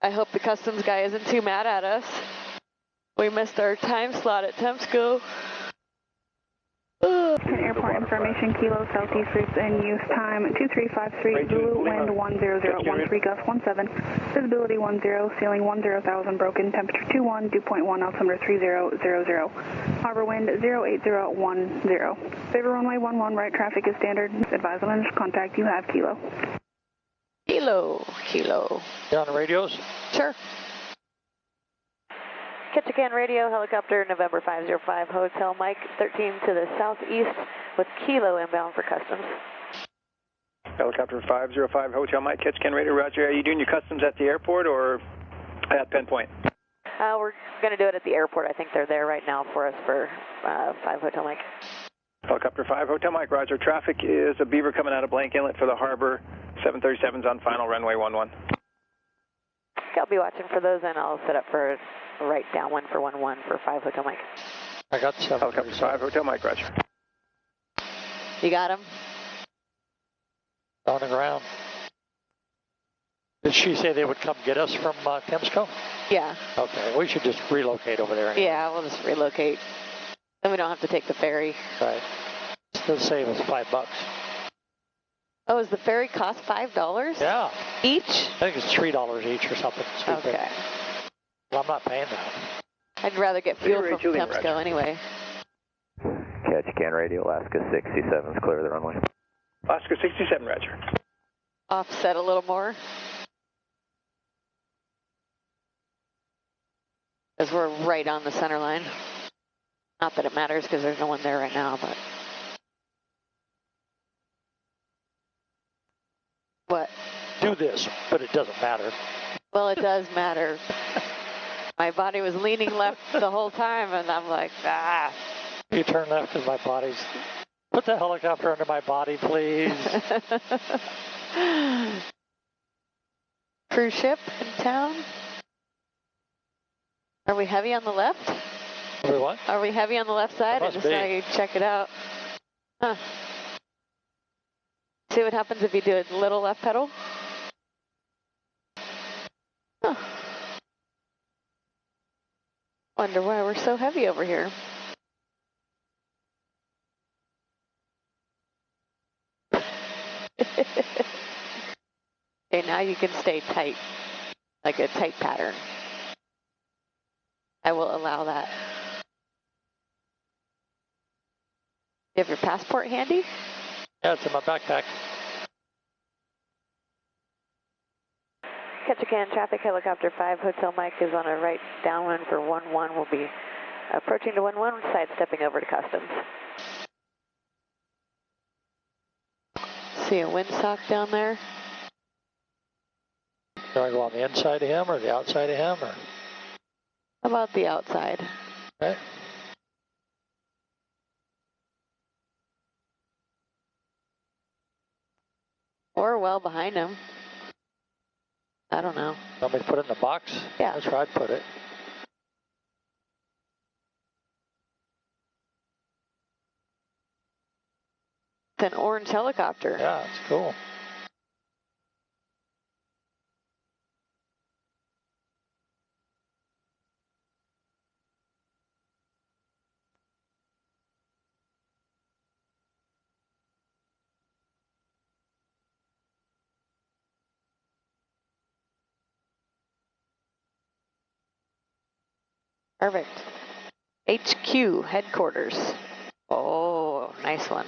I hope the customs guy isn't too mad at us. We missed our time slot at temp school. Airport information, Kilo Southeast routes in use time 2353, Zulu, wind 10013, gust 17, visibility 10, ceiling 10,000, broken, temperature 21, dew point 1, altimeter 3000, harbor wind 08010. Favor runway 11, right traffic is standard, advise on initial contact, you have Kilo. Kilo. You on the radios? Sure. Ketchikan radio, helicopter, November 505, Hotel Mike, 13 to the southeast with Kilo inbound for customs. Helicopter 505, Hotel Mike, Ketchikan radio, roger. Are you doing your customs at the airport or at Penn Point? We're going to do it at the airport. I think they're there right now for us for 5 Hotel Mike. Helicopter 5, Hotel Mike, roger. Traffic is a Beaver coming out of Blank Inlet for the harbor. 737's on final, runway 11. I'll be watching for those, and I'll set up for a right downwind for 11 for 5 Hotel Mike. I got 7. Helicopter 5, Hotel Mike, roger. You got him? On the ground. Did she say they would come get us from Temsco? Yeah. Okay, we should just relocate over there. Anyway. Yeah, we'll just relocate. Then we don't have to take the ferry. Right. Still save us $5. Oh, does the ferry cost $5? Yeah. Each? I think it's $3 each or something. Okay. Well, I'm not paying that. I'd rather get fuel from Temsco anyway. Ketchikan radio, Alaska 67's clear of the runway. Alaska 67, roger. Offset a little more. Because we're right on the center line. Not that it matters because there's no one there right now, but. What? Do this, but it doesn't matter. Well, it does matter. My body was leaning left the whole time, and I'm like, ah. You turn left and my body's... Put the helicopter under my body, please. Cruise ship in town? Are we heavy on the left? Are we what? Are we heavy on the left side? I just thought you'd check it out. Huh. See what happens if you do a little left pedal? Huh. Wonder why we're so heavy over here. Okay, now you can stay tight, like a tight pattern. I will allow that. You have your passport handy? Yeah, it's in my backpack. Ketchikan traffic, helicopter 5, Hotel Mike is on a right downwind for 11. We'll be approaching to 11, sidestepping over to customs. See a windsock down there? Do I go on the inside of him or the outside of him? Or? How about the outside? Okay. Or well behind him. I don't know. Want me to put it in the box? Yeah. That's where I'd put it. It's an orange helicopter. Yeah, it's cool. Perfect. HQ headquarters. Oh, nice one.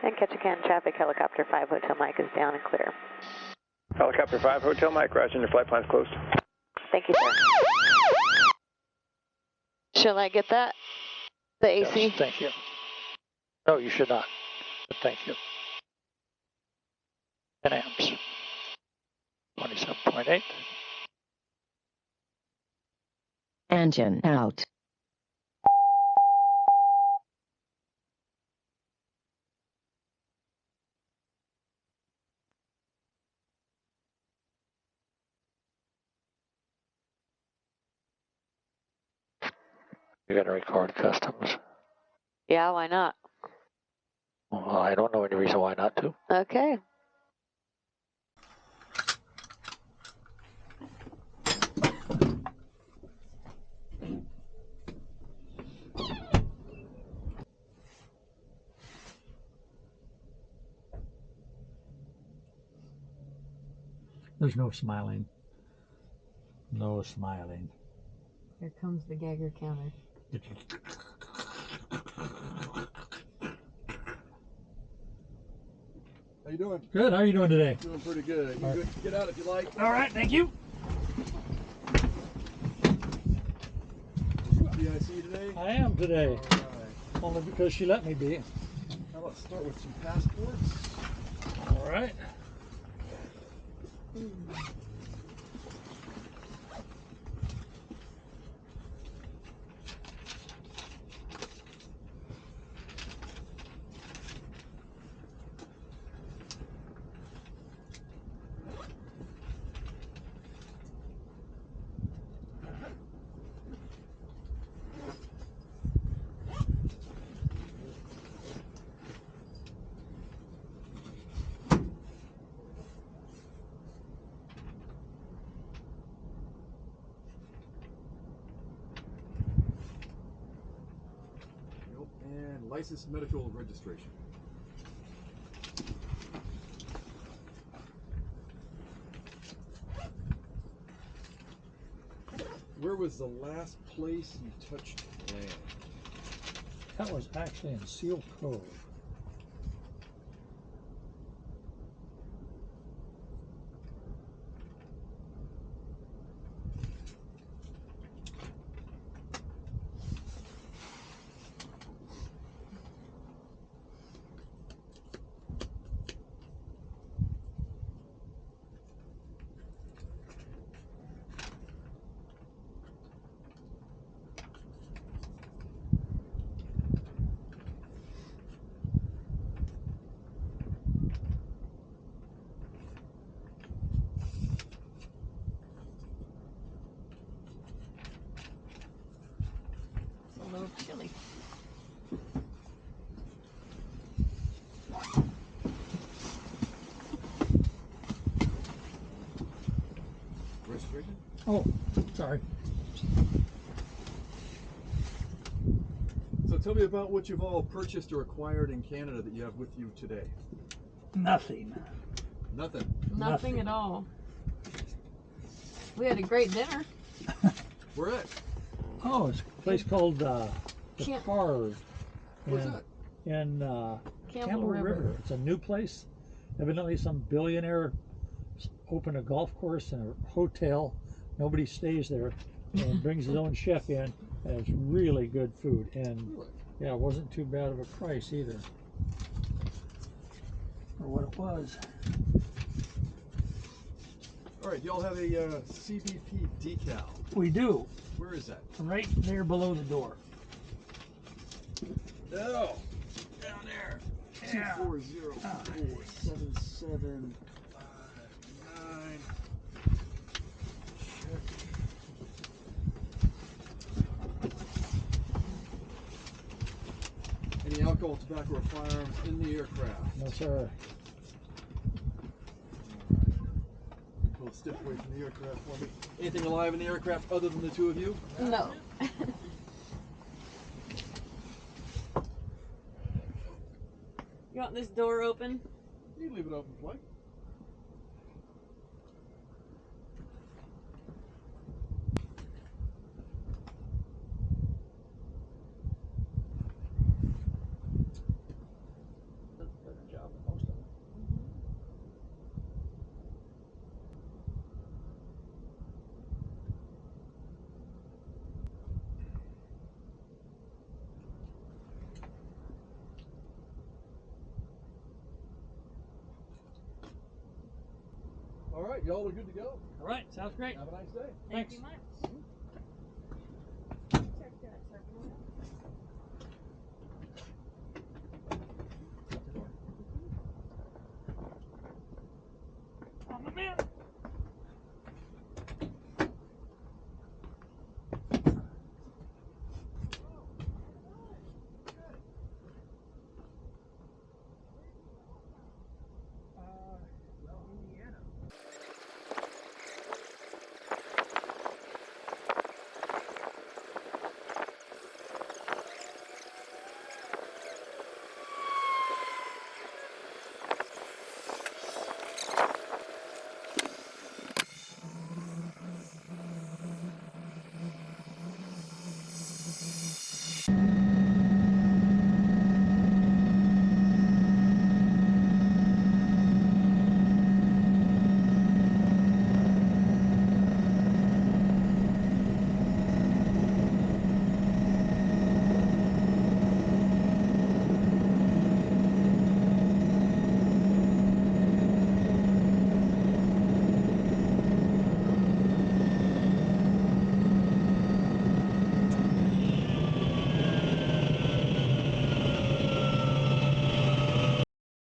And Ketchikan traffic, helicopter 5, Hotel Mike is down and clear. Helicopter 5, Hotel Mike, roger, and your flight plan's closed. Thank you, sir. Shall I get that? The AC? Yes, thank you. No, you should not, but thank you. 10 amps. 27.8. Engine out. You're going to record customs. Yeah, why not? Well, I don't know any reason why not to. Okay. There's no smiling. No smiling. Here comes the Geiger counter. How you doing? Good. How are you doing today? Doing pretty good. You good? Get out if you like. All right. Thank you. BIC today? I am today. All right. Only because she let me be. How about start with some passports? All right. And licensed medical registration. Where was the last place you touched land? That was actually in Seal Cove. A little chilly. Registration? Oh, sorry. So tell me about what you've all purchased or acquired in Canada that you have with you today. Nothing. Nothing. Nothing at all. We had a great dinner. Where at? Oh, it's a place called the Camp- Cars. Where's that? In Campbell River. It's a new place. Evidently some billionaire opened a golf course and a hotel. Nobody stays there and brings his own chef in, and it's really good food. And Really? yeah, it wasn't too bad of a price either for what it was. All right, y'all have a CBP decal. We do, Where is that? right there below the door. No. Down there. 2404775. Any alcohol, tobacco, or firearms in the aircraft? No, sir. Pull a stick away from the aircraft for me. Anything alive in the aircraft other than the two of you? No. You want this door open? You can leave it open, Blake. Does a better job than most of them. All right, y'all are good to go. All right, sounds great. Have a nice day. Thanks. Thank you much.